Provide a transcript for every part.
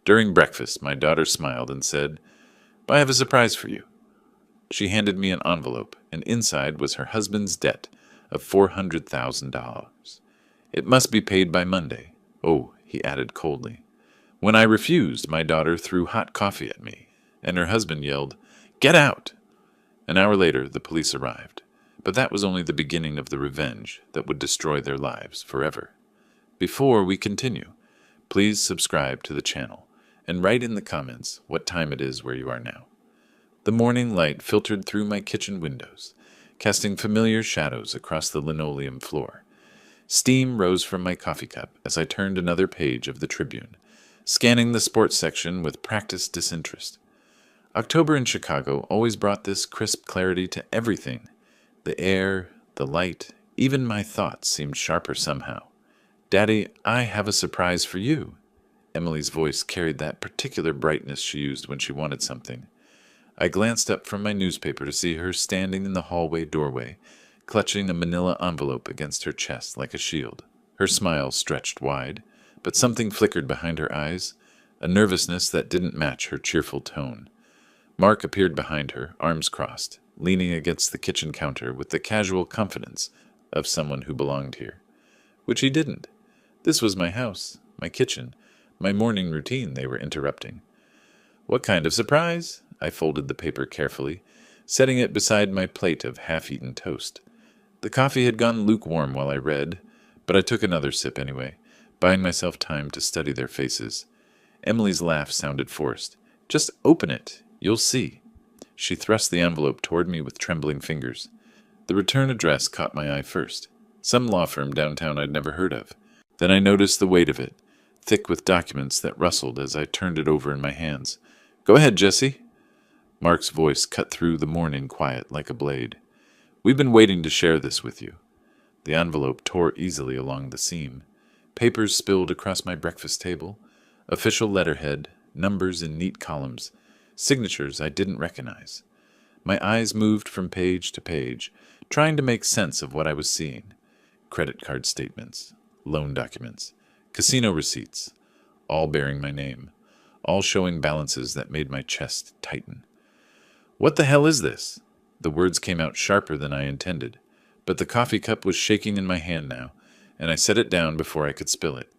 During breakfast, my daughter smiled and said, "I have a surprise for you." She handed me an envelope, and inside was her husband's debt of $400,000. "It must be paid by Monday." "Oh," he added coldly. When I refused, my daughter threw hot coffee at me, and her husband yelled, "Get out!" An hour later, the police arrived. But that was only the beginning of the revenge that would destroy their lives forever. Before we continue, please subscribe to the channel and write in the comments what time it is where you are now. The morning light filtered through my kitchen windows, casting familiar shadows across the linoleum floor. Steam rose from my coffee cup as I turned another page of the Tribune, scanning the sports section with practiced disinterest. October in Chicago always brought this crisp clarity to everything. The air, the light, even my thoughts seemed sharper somehow. "Daddy, I have a surprise for you." Emily's voice carried that particular brightness she used when she wanted something. I glanced up from my newspaper to see her standing in the hallway doorway, clutching a manila envelope against her chest like a shield. Her smile stretched wide, but something flickered behind her eyes, a nervousness that didn't match her cheerful tone. Mark appeared behind her, arms crossed, leaning against the kitchen counter with the casual confidence of someone who belonged here. Which he didn't. This was my house, my kitchen, my morning routine they were interrupting. "What kind of surprise?" I folded the paper carefully, setting it beside my plate of half-eaten toast. The coffee had gone lukewarm while I read, but I took another sip anyway, buying myself time to study their faces. Emily's laugh sounded forced. "Just open it. You'll see." She thrust the envelope toward me with trembling fingers. The return address caught my eye first. Some law firm downtown I'd never heard of. Then I noticed the weight of it, thick with documents that rustled as I turned it over in my hands. "Go ahead, Jesse." Mark's voice cut through the morning quiet like a blade. "We've been waiting to share this with you." The envelope tore easily along the seam. Papers spilled across my breakfast table, official letterhead, numbers in neat columns, signatures I didn't recognize. My eyes moved from page to page, trying to make sense of what I was seeing. Credit card statements, loan documents, casino receipts, all bearing my name, all showing balances that made my chest tighten. "What the hell is this?" The words came out sharper than I intended, but the coffee cup was shaking in my hand now, and I set it down before I could spill it.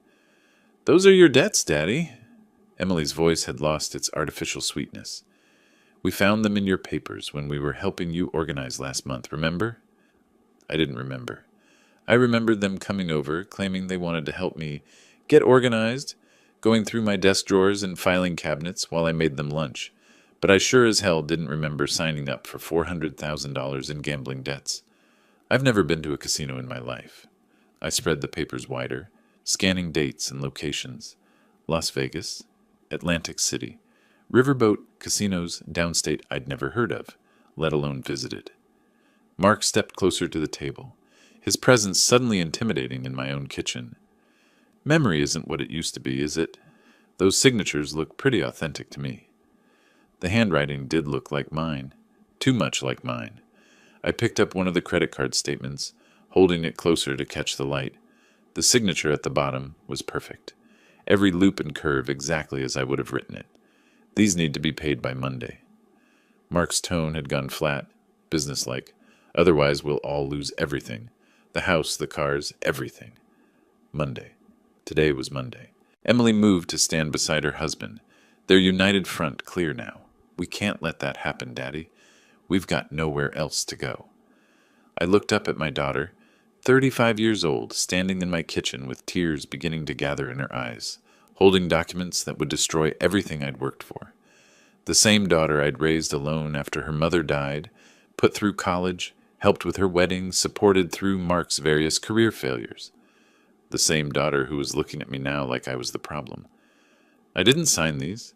"Those are your debts, Daddy." Emily's voice had lost its artificial sweetness. "We found them in your papers when we were helping you organize last month, remember?" I didn't remember. I remembered them coming over, claiming they wanted to help me get organized, going through my desk drawers and filing cabinets while I made them lunch. But I sure as hell didn't remember signing up for $400,000 in gambling debts. I've never been to a casino in my life. I spread the papers wider, scanning dates and locations. Las Vegas, Atlantic City, riverboat casinos downstate I'd never heard of, let alone visited. Mark stepped closer to the table, his presence suddenly intimidating in my own kitchen. "Memory isn't what it used to be, is it? Those signatures look pretty authentic to me." The handwriting did look like mine, too much like mine. I picked up one of the credit card statements, holding it closer to catch the light. The signature at the bottom was perfect. Every loop and curve exactly as I would have written it. "These need to be paid by Monday." Mark's tone had gone flat, businesslike. "Otherwise we'll all lose everything. The house, the cars, everything." Monday. Today was Monday. Emily moved to stand beside her husband, their united front clear now. "We can't let that happen, Daddy. We've got nowhere else to go." I looked up at my daughter, 35 years old, standing in my kitchen with tears beginning to gather in her eyes, holding documents that would destroy everything I'd worked for. The same daughter I'd raised alone after her mother died, put through college, helped with her wedding, supported through Mark's various career failures. The same daughter who was looking at me now like I was the problem. "I didn't sign these."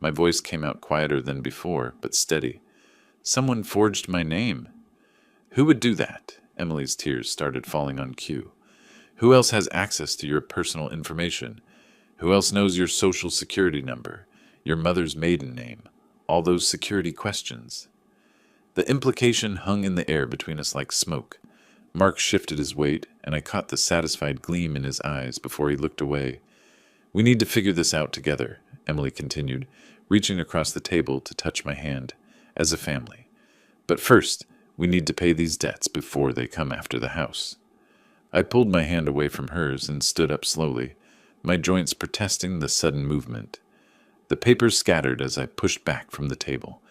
My voice came out quieter than before, but steady. "Someone forged my name." "Who would do that?" Emily's tears started falling on cue. "Who else has access to your personal information? Who else knows your social security number, your mother's maiden name, all those security questions?" The implication hung in the air between us like smoke. Mark shifted his weight, and I caught the satisfied gleam in his eyes before he looked away. "We need to figure this out together," Emily continued, reaching across the table to touch my hand, as a family. But first, we need to pay these debts before they come after the house. I pulled my hand away from hers and stood up slowly, my joints protesting the sudden movement. The papers scattered as I pushed back from the table,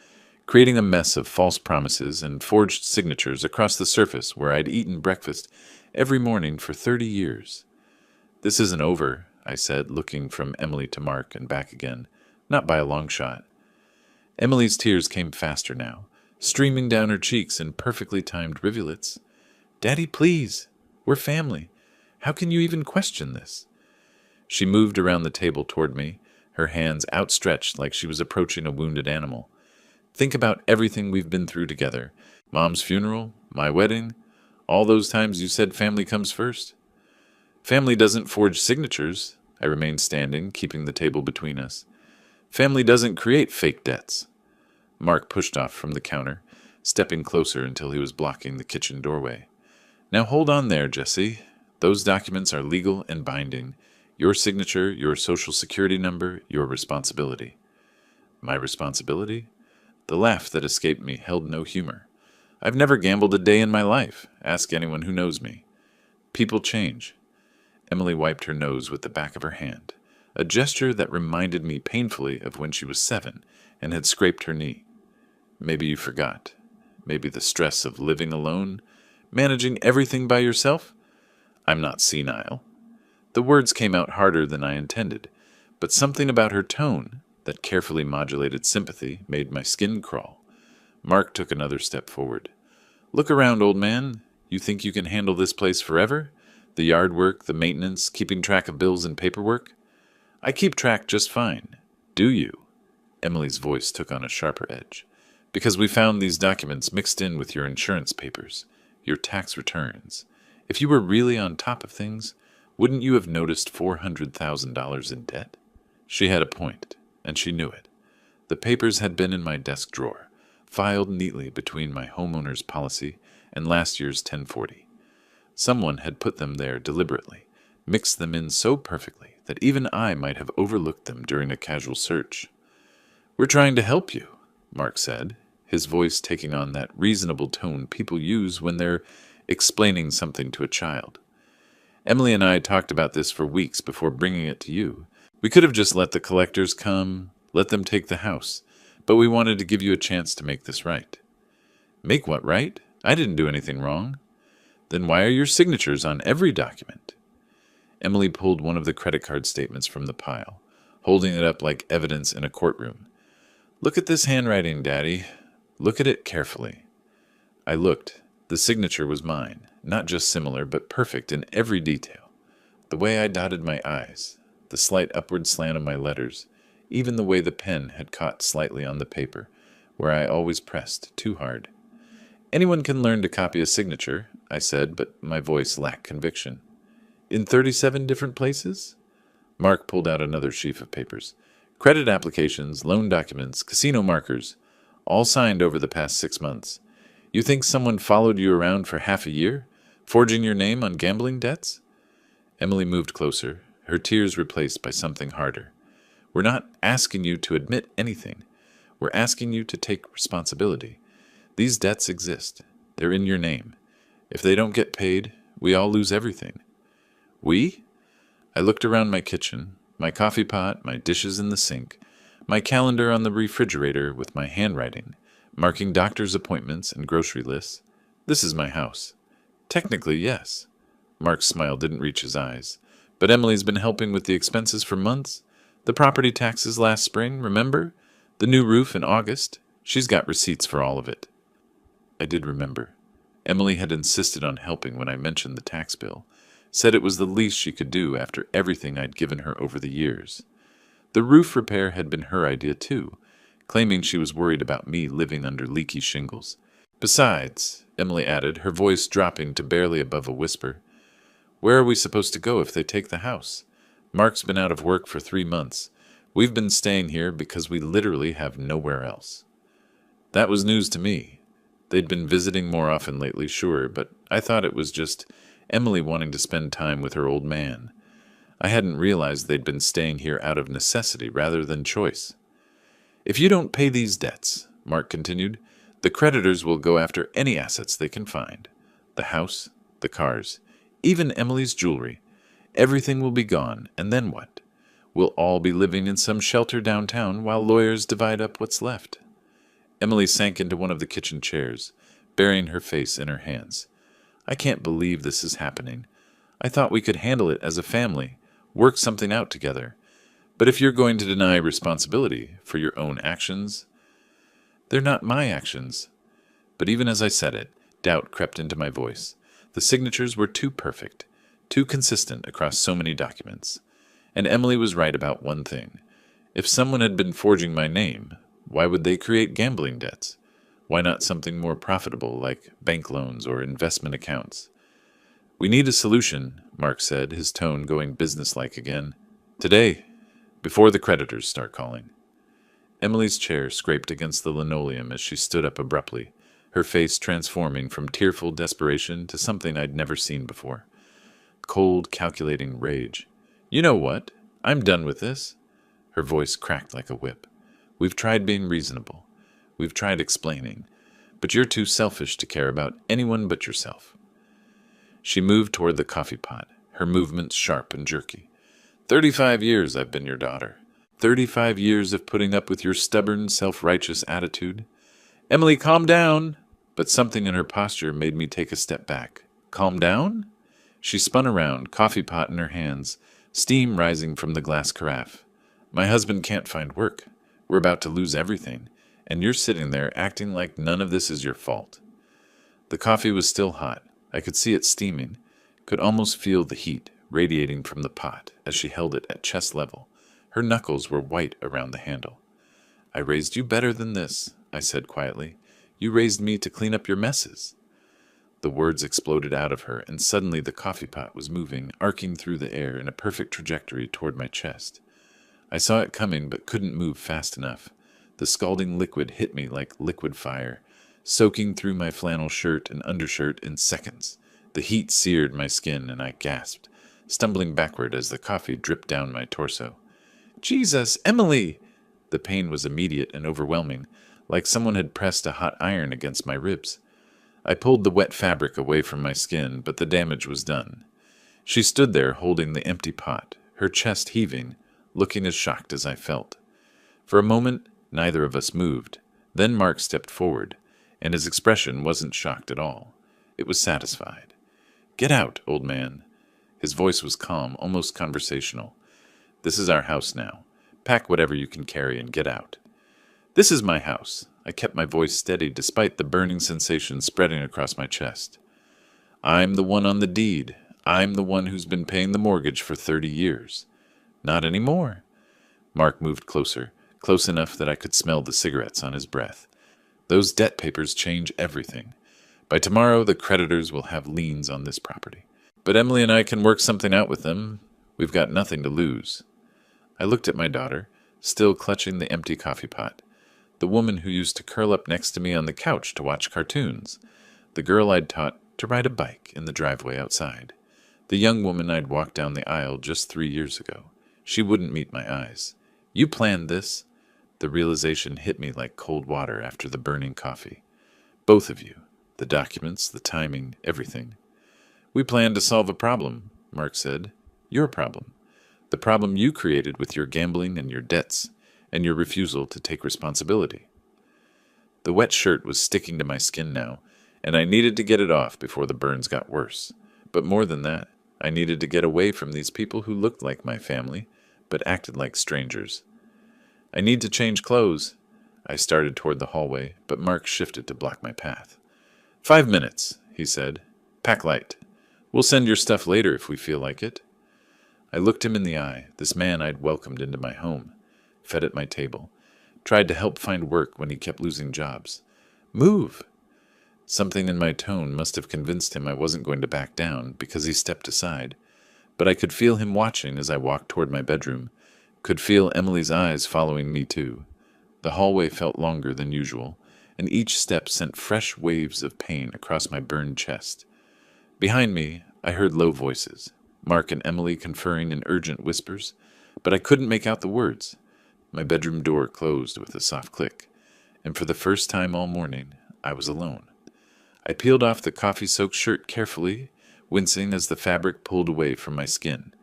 creating a mess of false promises and forged signatures across the surface where I'd eaten breakfast every morning for 30 years. This isn't over, I said, looking from Emily to Mark and back again, not by a long shot. Emily's tears came faster now, streaming down her cheeks in perfectly timed rivulets. "Daddy, please! We're family. How can you even question this?" She moved around the table toward me, her hands outstretched like she was approaching a wounded animal. "Think about everything we've been through together. Mom's funeral, my wedding, all those times you said family comes first." "Family doesn't forge signatures." I remained standing, keeping the table between us. "Family doesn't create fake debts." Mark pushed off from the counter, stepping closer until he was blocking the kitchen doorway. "Now hold on there, Jesse. Those documents are legal and binding. Your signature, your social security number, your responsibility." My responsibility? The laugh that escaped me held no humor. "I've never gambled a day in my life. Ask anyone who knows me." "People change." Emily wiped her nose with the back of her hand, a gesture that reminded me painfully of when she was 7 and had scraped her knee. "Maybe you forgot. Maybe the stress of living alone, managing everything by yourself. I'm not senile." The words came out harder than I intended, but something about her tone, that carefully modulated sympathy, made my skin crawl. Mark took another step forward. "Look around, old man. You think you can handle this place forever? The yard work, the maintenance, keeping track of bills and paperwork?" "I keep track just fine." "Do you?" Emily's voice took on a sharper edge. "Because we found these documents mixed in with your insurance papers, your tax returns. If you were really on top of things, wouldn't you have noticed $400,000 in debt?" She had a point, and she knew it. The papers had been in my desk drawer, filed neatly between my homeowner's policy and last year's 1040. Someone had put them there deliberately, mixed them in so perfectly that even I might have overlooked them during a casual search. "We're trying to help you," Mark said, his voice taking on that reasonable tone people use when they're explaining something to a child. "Emily and I talked about this for weeks before bringing it to you. We could have just let the collectors come, let them take the house, but we wanted to give you a chance to make this right." "Make what right? I didn't do anything wrong." "Then why are your signatures on every document?" Emily pulled one of the credit card statements from the pile, holding it up like evidence in a courtroom. "Look at this handwriting, Daddy. Look at it carefully." I looked. The signature was mine, not just similar, but perfect in every detail. The way I dotted my I's, the slight upward slant of my letters, even the way the pen had caught slightly on the paper, where I always pressed too hard. "Anyone can learn to copy a signature," I said, but my voice lacked conviction. "In 37 different places?" Mark pulled out another sheaf of papers. "Credit applications, loan documents, casino markers, all signed over the past 6 months. You think someone followed you around for half a year, forging your name on gambling debts?" Emily moved closer, her tears replaced by something harder. "We're not asking you to admit anything. We're asking you to take responsibility. These debts exist. They're in your name. If they don't get paid, we all lose everything." "We?" I looked around my kitchen, my coffee pot, my dishes in the sink, my calendar on the refrigerator with my handwriting, marking doctor's appointments and grocery lists. This is my house. "Technically, yes." Mark's smile didn't reach his eyes. "But Emily's been helping with the expenses for months. The property taxes last spring, remember? The new roof in August. She's got receipts for all of it." I did remember. Emily had insisted on helping when I mentioned the tax bill, said it was the least she could do after everything I'd given her over the years. The roof repair had been her idea too, claiming she was worried about me living under leaky shingles. "Besides," Emily added, her voice dropping to barely above a whisper, "where are we supposed to go if they take the house? Mark's been out of work for 3 months. We've been staying here because we literally have nowhere else." That was news to me. They'd been visiting more often lately, sure, but I thought it was just Emily wanting to spend time with her old man. I hadn't realized they'd been staying here out of necessity rather than choice. If you don't pay these debts, Mark continued, the creditors will go after any assets they can find. The house, the cars, even Emily's jewelry. Everything will be gone, and then what? We'll all be living in some shelter downtown while lawyers divide up what's left. Emily sank into one of the kitchen chairs, burying her face in her hands. I can't believe this is happening. I thought we could handle it as a family, work something out together. But if you're going to deny responsibility for your own actions, they're not my actions. But even as I said it, doubt crept into my voice. The signatures were too perfect, too consistent across so many documents. And Emily was right about one thing. If someone had been forging my name, why would they create gambling debts? Why not something more profitable like bank loans or investment accounts? We need a solution, Mark said, his tone going businesslike again. Today, before the creditors start calling. Emily's chair scraped against the linoleum as she stood up abruptly, her face transforming from tearful desperation to something I'd never seen before. Cold, calculating rage. You know what? I'm done with this. Her voice cracked like a whip. We've tried being reasonable. We've tried explaining. But you're too selfish to care about anyone but yourself. She moved toward the coffee pot, her movements sharp and jerky. 35 years I've been your daughter. 35 years of putting up with your stubborn, self-righteous attitude. Emily, calm down. But something in her posture made me take a step back. Calm down? She spun around, coffee pot in her hands, steam rising from the glass carafe. My husband can't find work. We're about to lose everything, and you're sitting there acting like none of this is your fault. The coffee was still hot. I could see it steaming, could almost feel the heat radiating from the pot as she held it at chest level. Her knuckles were white around the handle. I raised you better than this, I said quietly. You raised me to clean up your messes. The words exploded out of her, and suddenly the coffee pot was moving, arcing through the air in a perfect trajectory toward my chest. I saw it coming but couldn't move fast enough. The scalding liquid hit me like liquid fire, soaking through my flannel shirt and undershirt in seconds. The heat seared my skin, and I gasped, stumbling backward as the coffee dripped down my torso. Jesus, Emily! The pain was immediate and overwhelming, like someone had pressed a hot iron against my ribs. I pulled the wet fabric away from my skin, but the damage was done. She stood there holding the empty pot, her chest heaving, looking as shocked as I felt. For a moment, neither of us moved. Then Mark stepped forward, and his expression wasn't shocked at all. It was satisfied. Get out, old man. His voice was calm, almost conversational. This is our house now. Pack whatever you can carry and get out. This is my house. I kept my voice steady despite the burning sensation spreading across my chest. I'm the one on the deed. I'm the one who's been paying the mortgage for 30 years. Not anymore. Mark moved closer, close enough that I could smell the cigarettes on his breath. Those debt papers change everything. By tomorrow, the creditors will have liens on this property. But Emily and I can work something out with them. We've got nothing to lose. I looked at my daughter, still clutching the empty coffee pot. The woman who used to curl up next to me on the couch to watch cartoons. The girl I'd taught to ride a bike in the driveway outside. The young woman I'd walked down the aisle just 3 years ago. She wouldn't meet my eyes. You planned this? The realization hit me like cold water after the burning coffee. Both of you. The documents, the timing, everything. We planned to solve a problem, Mark said. Your problem. The problem you created with your gambling and your debts, and your refusal to take responsibility. The wet shirt was sticking to my skin now, and I needed to get it off before the burns got worse. But more than that, I needed to get away from these people who looked like my family, but acted like strangers. I need to change clothes. I started toward the hallway, but Mark shifted to block my path. 5 minutes, he said. Pack light. We'll send your stuff later if we feel like it. I looked him in the eye, this man I'd welcomed into my home, fed at my table, tried to help find work when he kept losing jobs. Move! Something in my tone must have convinced him I wasn't going to back down because he stepped aside, but I could feel him watching as I walked toward my bedroom, could feel Emily's eyes following me too. The hallway felt longer than usual, and each step sent fresh waves of pain across my burned chest. Behind me, I heard low voices. Mark and Emily conferring in urgent whispers, but I couldn't make out the words. My bedroom door closed with a soft click, and for the first time all morning, I was alone. I peeled off the coffee-soaked shirt carefully, wincing as the fabric pulled away from my skin.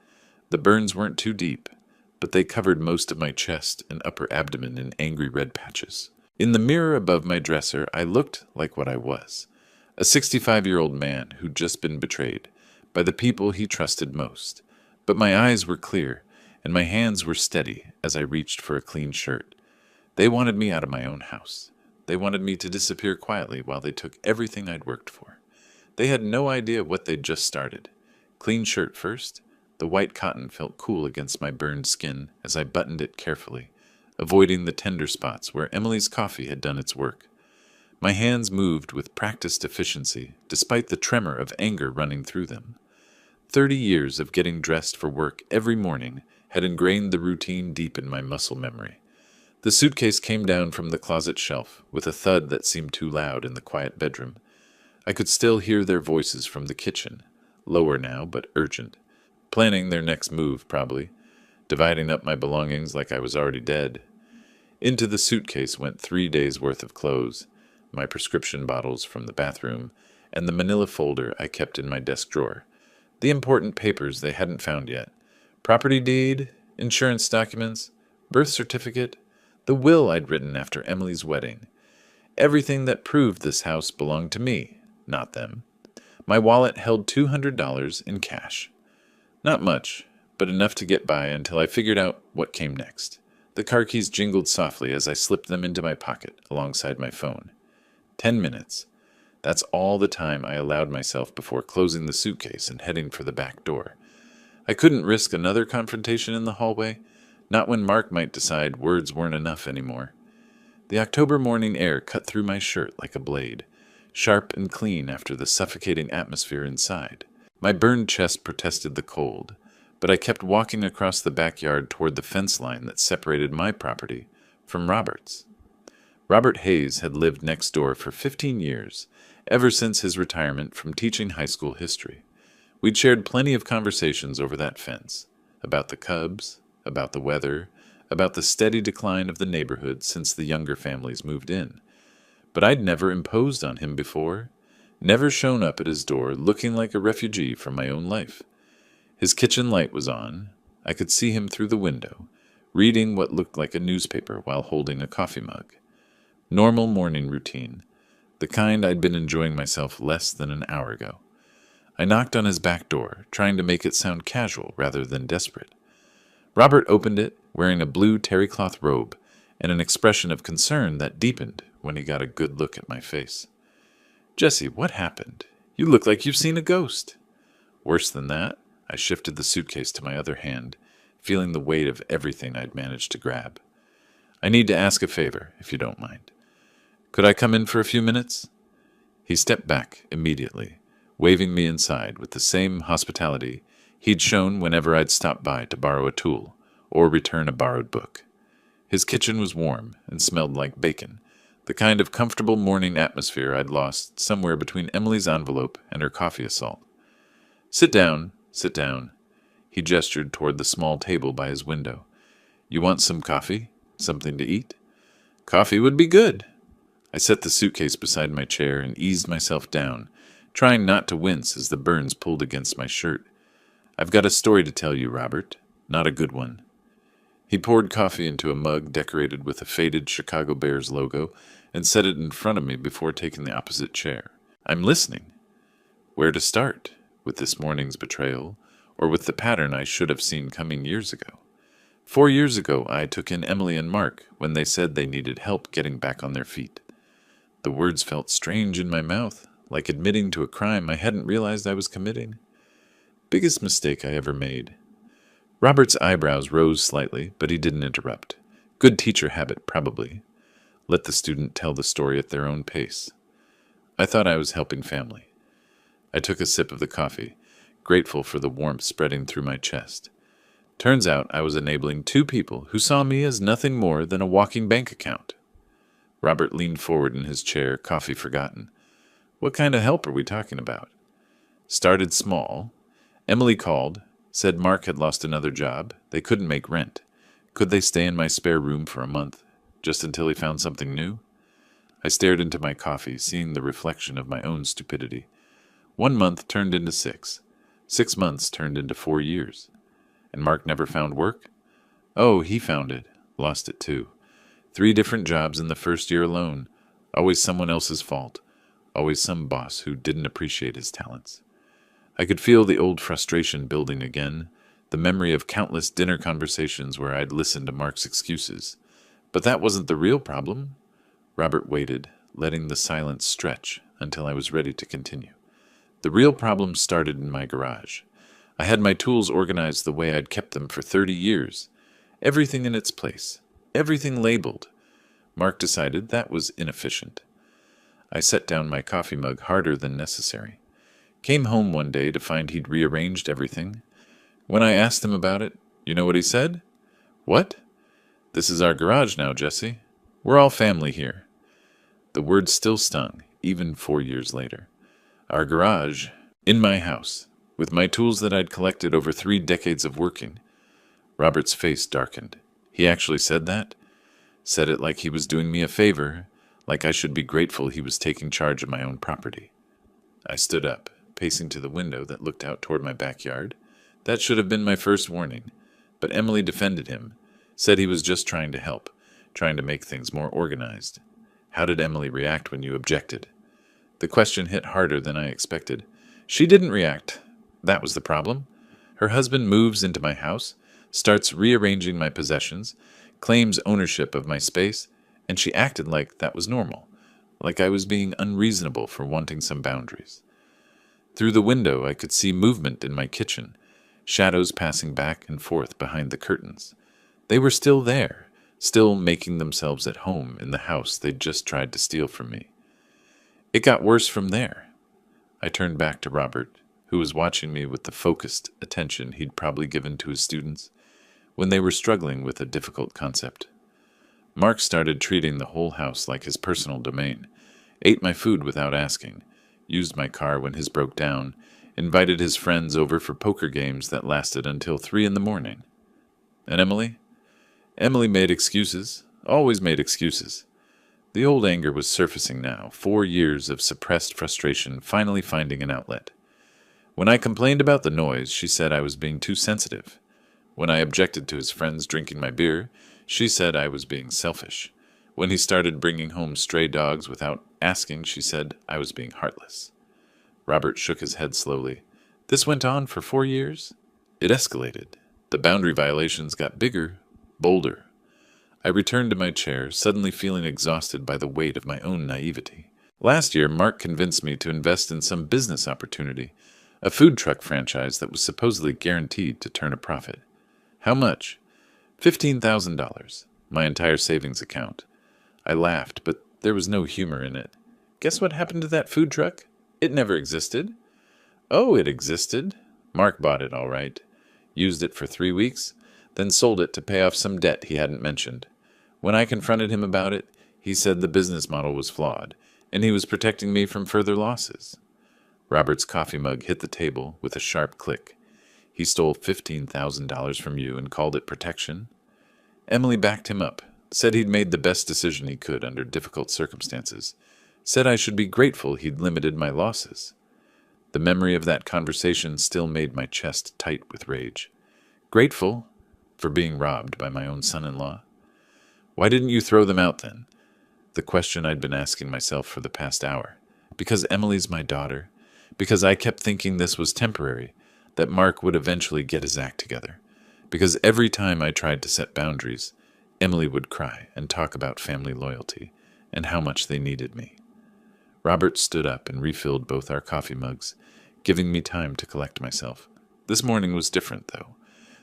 The burns weren't too deep, but they covered most of my chest and upper abdomen in angry red patches. In the mirror above my dresser, I looked like what I was, a 65-year-old man who'd just been betrayed by the people he trusted most. But my eyes were clear, and my hands were steady as I reached for a clean shirt. They wanted me out of my own house. They wanted me to disappear quietly while they took everything I'd worked for. They had no idea what they'd just started. Clean shirt first. The white cotton felt cool against my burned skin as I buttoned it carefully, avoiding the tender spots where Emily's coffee had done its work. My hands moved with practiced efficiency, despite the tremor of anger running through them. 30 years of getting dressed for work every morning had ingrained the routine deep in my muscle memory. The suitcase came down from the closet shelf with a thud that seemed too loud in the quiet bedroom. I could still hear their voices from the kitchen, lower now but urgent, planning their next move probably, dividing up my belongings like I was already dead. Into the suitcase went 3 days' worth of clothes, my prescription bottles from the bathroom, and the manila folder I kept in my desk drawer. The important papers they hadn't found yet. Property deed, insurance documents, birth certificate, the will I'd written after Emily's wedding. Everything that proved this house belonged to me, not them. My wallet held $200 in cash. Not much, but enough to get by until I figured out what came next. The car keys jingled softly as I slipped them into my pocket alongside my phone. 10 minutes. That's all the time I allowed myself before closing the suitcase and heading for the back door. I couldn't risk another confrontation in the hallway, not when Mark might decide words weren't enough anymore. The October morning air cut through my shirt like a blade, sharp and clean after the suffocating atmosphere inside. My burned chest protested the cold, but I kept walking across the backyard toward the fence line that separated my property from Robert's. Robert Hayes had lived next door for 15 years, ever since his retirement from teaching high school history. We'd shared plenty of conversations over that fence, about the Cubs, about the weather, about the steady decline of the neighborhood since the younger families moved in. But I'd never imposed on him before, never shown up at his door looking like a refugee from my own life. His kitchen light was on. I could see him through the window, reading what looked like a newspaper while holding a coffee mug. Normal morning routine, the kind I'd been enjoying myself less than an hour ago. I knocked on his back door, trying to make it sound casual rather than desperate. Robert opened it, wearing a blue terry cloth robe and an expression of concern that deepened when he got a good look at my face. "Jesse, what happened? You look like you've seen a ghost." Worse than that, I shifted the suitcase to my other hand, feeling the weight of everything I'd managed to grab. "I need to ask a favor, if you don't mind. Could I come in for a few minutes?" He stepped back immediately, waving me inside with the same hospitality he'd shown whenever I'd stopped by to borrow a tool or return a borrowed book. His kitchen was warm and smelled like bacon, the kind of comfortable morning atmosphere I'd lost somewhere between Emily's envelope and her coffee assault. Sit down, sit down." He gestured toward the small table by his window. "You want some coffee? Something to eat?" "Coffee would be good." I set the suitcase beside my chair and eased myself down, trying not to wince as the burns pulled against my shirt. "I've got a story to tell you, Robert. Not a good one." He poured coffee into a mug decorated with a faded Chicago Bears logo and set it in front of me before taking the opposite chair. "I'm listening." Where to start? With this morning's betrayal, or with the pattern I should have seen coming years ago? 4 years ago, I took in Emily and Mark when they said they needed help getting back on their feet. The words felt strange in my mouth, like admitting to a crime I hadn't realized I was committing. Biggest mistake I ever made. Robert's eyebrows rose slightly, but he didn't interrupt. Good teacher habit, probably. Let the student tell the story at their own pace. I thought I was helping family. I took a sip of the coffee, grateful for the warmth spreading through my chest. Turns out I was enabling 2 people who saw me as nothing more than a walking bank account. Robert leaned forward in his chair, coffee forgotten. "What kind of help are we talking about?" "Started small. Emily called, Said Mark had lost another job. They couldn't make rent. Could they stay in my spare room for a month, just until he found something new? I stared into my coffee, seeing the reflection of my own stupidity. 1 month turned into 6. 6 months turned into 4 years. And Mark never found work? Oh, he found it. Lost it too. 3 different jobs in the first year alone. Always someone else's fault. Always some boss who didn't appreciate his talents. I could feel the old frustration building again, the memory of countless dinner conversations where I'd listened to Mark's excuses. But that wasn't the real problem. Robert waited, letting the silence stretch until I was ready to continue. The real problem started in my garage. I had my tools organized the way I'd kept them for 30 years. Everything in its place. Everything labeled. Mark decided that was inefficient. I set down my coffee mug harder than necessary. Came home one day to find he'd rearranged everything. When I asked him about it, you know what he said? What? This is our garage now, Jesse. We're all family here. The words still stung, even 4 years later. Our garage, in my house, with my tools that I'd collected over 3 decades of working. Robert's face darkened. He actually said that? Said it like he was doing me a favor, like I should be grateful he was taking charge of my own property. I stood up, pacing to the window that looked out toward my backyard. That should have been my first warning, but Emily defended him, said he was just trying to help, trying to make things more organized. How did Emily react when you objected? The question hit harder than I expected. She didn't react. That was the problem. Her husband moves into my house, starts rearranging my possessions, claims ownership of my space, and she acted like that was normal, like I was being unreasonable for wanting some boundaries. Through the window, I could see movement in my kitchen, shadows passing back and forth behind the curtains. They were still there, still making themselves at home in the house they'd just tried to steal from me. It got worse from there. I turned back to Robert, who was watching me with the focused attention he'd probably given to his students when they were struggling with a difficult concept. Mark started treating the whole house like his personal domain, ate my food without asking, used my car when his broke down, invited his friends over for poker games that lasted until 3 a.m. And Emily? Emily made excuses, always made excuses. The old anger was surfacing now, 4 years of suppressed frustration finally finding an outlet. When I complained about the noise, she said I was being too sensitive. When I objected to his friends drinking my beer, she said I was being selfish. When he started bringing home stray dogs without asking, she said I was being heartless. Robert shook his head slowly. This went on for 4 years? It escalated. The boundary violations got bigger, bolder. I returned to my chair, suddenly feeling exhausted by the weight of my own naivety. Last year, Mark convinced me to invest in some business opportunity, a food truck franchise that was supposedly guaranteed to turn a profit. How much? $15,000, my entire savings account. I laughed, but there was no humor in it. Guess what happened to that food truck? It never existed. Oh, it existed. Mark bought it, all right. Used it for 3 weeks, then sold it to pay off some debt he hadn't mentioned. When I confronted him about it, he said the business model was flawed, and he was protecting me from further losses. Robert's coffee mug hit the table with a sharp click. He stole $15,000 from you and called it protection? Emily backed him up, said he'd made the best decision he could under difficult circumstances, said I should be grateful he'd limited my losses. The memory of that conversation still made my chest tight with rage. Grateful? For being robbed by my own son-in-law? Why didn't you throw them out then? The question I'd been asking myself for the past hour. Because Emily's my daughter? Because I kept thinking this was temporary, that Mark would eventually get his act together? Because every time I tried to set boundaries, Emily would cry and talk about family loyalty and how much they needed me. Robert stood up and refilled both our coffee mugs, giving me time to collect myself. This morning was different, though.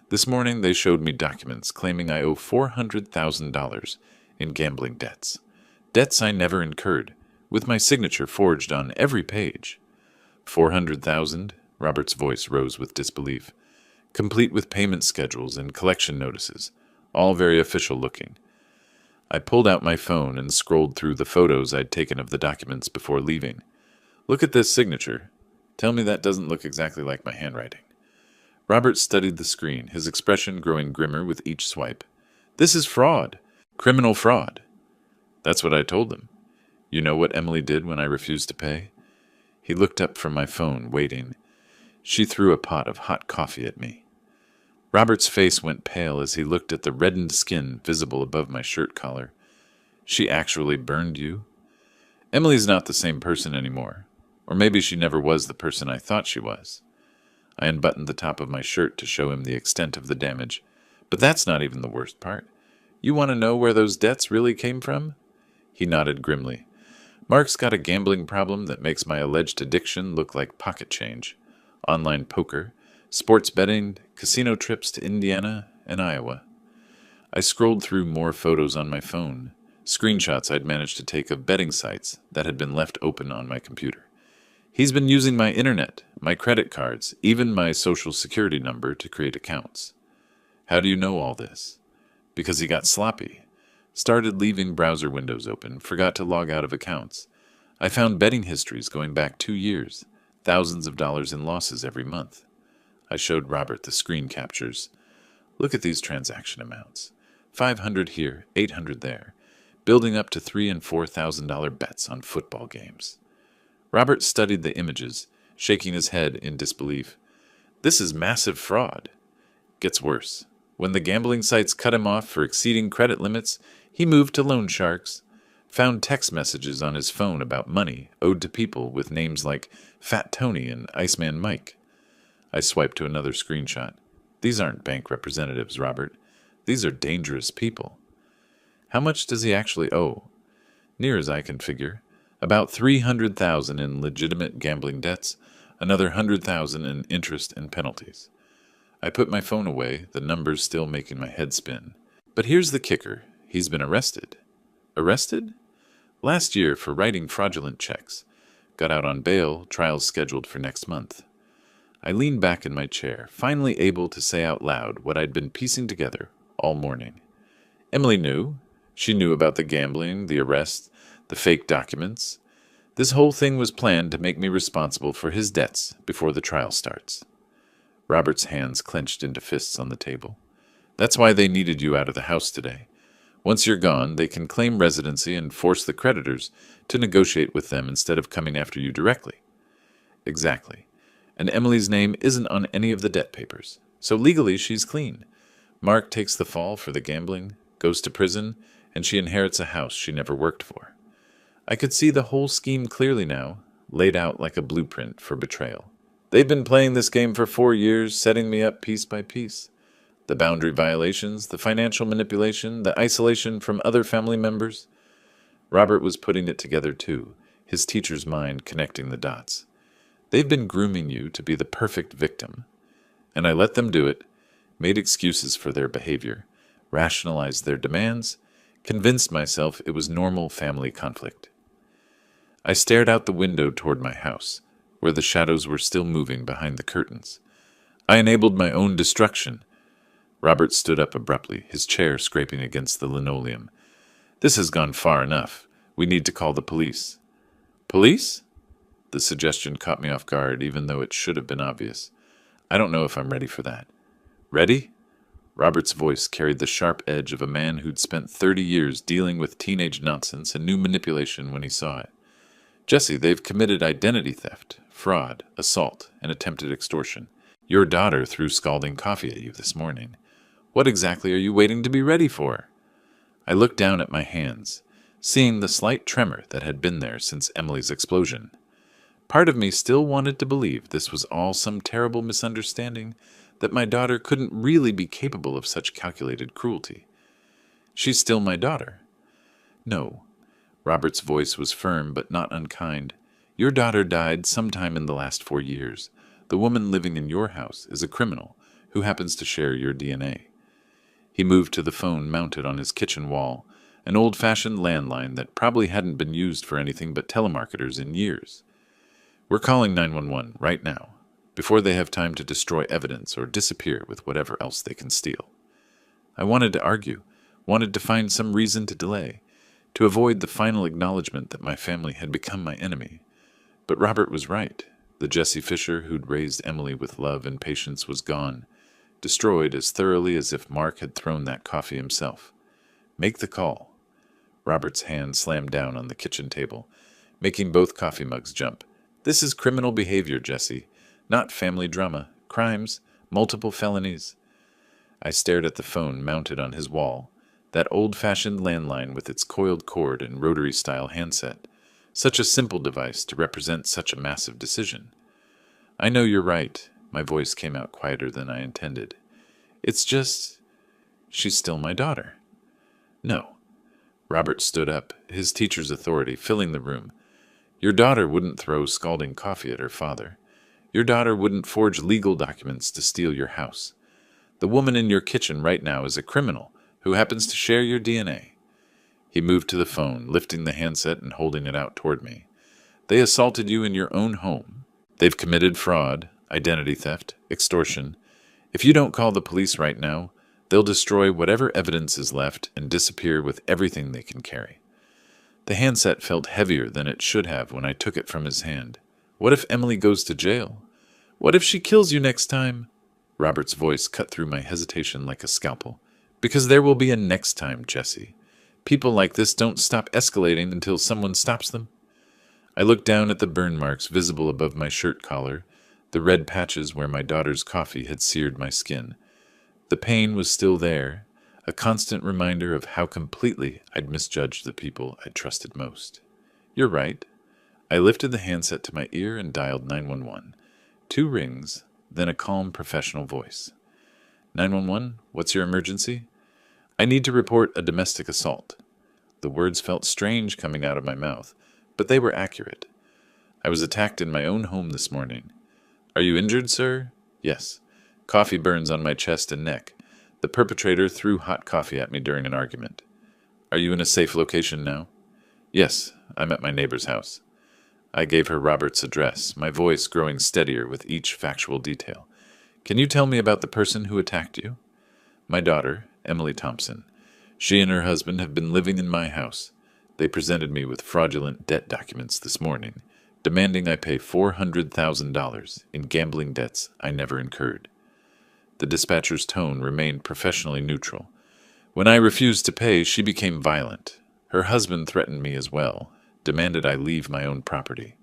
This morning they showed me documents claiming I owe $400,000 in gambling debts. Debts I never incurred, with my signature forged on every page. $400,000? Robert's voice rose with disbelief. Complete with payment schedules and collection notices, all very official looking. I pulled out my phone and scrolled through the photos I'd taken of the documents before leaving. Look at this signature. Tell me that doesn't look exactly like my handwriting. Robert studied the screen, his expression growing grimmer with each swipe. This is fraud. Criminal fraud. That's what I told him. You know what Emily did when I refused to pay? He looked up from my phone, waiting. She threw a pot of hot coffee at me. Robert's face went pale as he looked at the reddened skin visible above my shirt collar. She actually burned you? Emily's not the same person anymore. Or maybe she never was the person I thought she was. I unbuttoned the top of my shirt to show him the extent of the damage. But that's not even the worst part. You want to know where those debts really came from? He nodded grimly. Mark's got a gambling problem that makes my alleged addiction look like pocket change. Online poker, sports betting, casino trips to Indiana and Iowa. I scrolled through more photos on my phone, screenshots I'd managed to take of betting sites that had been left open on my computer. He's been using my internet, my credit cards, even my social security number to create accounts. How do you know all this? Because he got sloppy. Started leaving browser windows open, forgot to log out of accounts. I found betting histories going back 2 years, thousands of dollars in losses every month. I showed Robert the screen captures. Look at these transaction amounts. 500 here, 800 there, building up to $3,000 and $4,000 bets on football games. Robert studied the images, shaking his head in disbelief. This is massive fraud. Gets worse. When the gambling sites cut him off for exceeding credit limits, he moved to loan sharks, found text messages on his phone about money owed to people with names like Fat Tony and Iceman Mike. I swiped to another screenshot. These aren't bank representatives, Robert. These are dangerous people. How much does he actually owe? Near as I can figure, about $300,000 in legitimate gambling debts, another $100,000 in interest and penalties. I put my phone away, the numbers still making my head spin. But here's the kicker. He's been arrested. Arrested? Last year for writing fraudulent checks. Got out on bail, trials scheduled for next month. I leaned back in my chair, finally able to say out loud what I'd been piecing together all morning. Emily knew. She knew about the gambling, the arrest, the fake documents. This whole thing was planned to make me responsible for his debts before the trial starts. Robert's hands clenched into fists on the table. That's why they needed you out of the house today. Once you're gone, they can claim residency and force the creditors to negotiate with them instead of coming after you directly. Exactly. And Emily's name isn't on any of the debt papers, so legally she's clean. Mark takes the fall for the gambling, goes to prison, and she inherits a house she never worked for. I could see the whole scheme clearly now, laid out like a blueprint for betrayal. They've been playing this game for 4 years, setting me up piece by piece. The boundary violations, the financial manipulation, the isolation from other family members. Robert was putting it together too, his teacher's mind connecting the dots. They've been grooming you to be the perfect victim. And I let them do it, made excuses for their behavior, rationalized their demands, convinced myself it was normal family conflict. I stared out the window toward my house, where the shadows were still moving behind the curtains. I enabled my own destruction. Robert stood up abruptly, his chair scraping against the linoleum. This has gone far enough. We need to call the police. Police? The suggestion caught me off guard, even though it should have been obvious. I don't know if I'm ready for that. Ready? Robert's voice carried the sharp edge of a man who'd spent 30 years dealing with teenage nonsense and knew manipulation when he saw it. Jesse, they've committed identity theft, fraud, assault, and attempted extortion. Your daughter threw scalding coffee at you this morning. What exactly are you waiting to be ready for? I looked down at my hands, seeing the slight tremor that had been there since Emily's explosion. Part of me still wanted to believe this was all some terrible misunderstanding, that my daughter couldn't really be capable of such calculated cruelty. She's still my daughter. No. Robert's voice was firm but not unkind. Your daughter died sometime in the last 4 years. The woman living in your house is a criminal who happens to share your DNA. He moved to the phone mounted on his kitchen wall, an old-fashioned landline that probably hadn't been used for anything but telemarketers in years. We're calling 911 right now, before they have time to destroy evidence or disappear with whatever else they can steal. I wanted to argue, wanted to find some reason to delay, to avoid the final acknowledgement that my family had become my enemy. But Robert was right. The Jesse Fisher who'd raised Emily with love and patience was gone, destroyed as thoroughly as if Mark had thrown that coffee himself. Make the call. Robert's hand slammed down on the kitchen table, making both coffee mugs jump. This is criminal behavior, Jesse, not family drama, crimes, multiple felonies. I stared at the phone mounted on his wall, that old-fashioned landline with its coiled cord and rotary-style handset. Such a simple device to represent such a massive decision. I know you're right. My voice came out quieter than I intended. It's just... she's still my daughter. No. Robert stood up, his teacher's authority filling the room. Your daughter wouldn't throw scalding coffee at her father. Your daughter wouldn't forge legal documents to steal your house. The woman in your kitchen right now is a criminal who happens to share your DNA. He moved to the phone, lifting the handset and holding it out toward me. They assaulted you in your own home. They've committed fraud, identity theft, extortion. If you don't call the police right now, they'll destroy whatever evidence is left and disappear with everything they can carry. The handset felt heavier than it should have when I took it from his hand. What if Emily goes to jail? What if she kills you next time? Robert's voice cut through my hesitation like a scalpel. Because there will be a next time, Jesse. People like this don't stop escalating until someone stops them. I looked down at the burn marks visible above my shirt collar, the red patches where my daughter's coffee had seared my skin. The pain was still there, a constant reminder of how completely I'd misjudged the people I trusted most. You're right. I lifted the handset to my ear and dialed 911. 2 rings, then a calm professional voice. 911, what's your emergency? I need to report a domestic assault. The words felt strange coming out of my mouth, but they were accurate. I was attacked in my own home this morning. Are you injured, sir? Yes. Coffee burns on my chest and neck. The perpetrator threw hot coffee at me during an argument. Are you in a safe location now? Yes, I'm at my neighbor's house. I gave her Robert's address, my voice growing steadier with each factual detail. Can you tell me about the person who attacked you? My daughter, Emily Thompson. She and her husband have been living in my house. They presented me with fraudulent debt documents this morning, demanding I pay $400,000 in gambling debts I never incurred. The dispatcher's tone remained professionally neutral. When I refused to pay, she became violent. Her husband threatened me as well, demanded I leave my own property.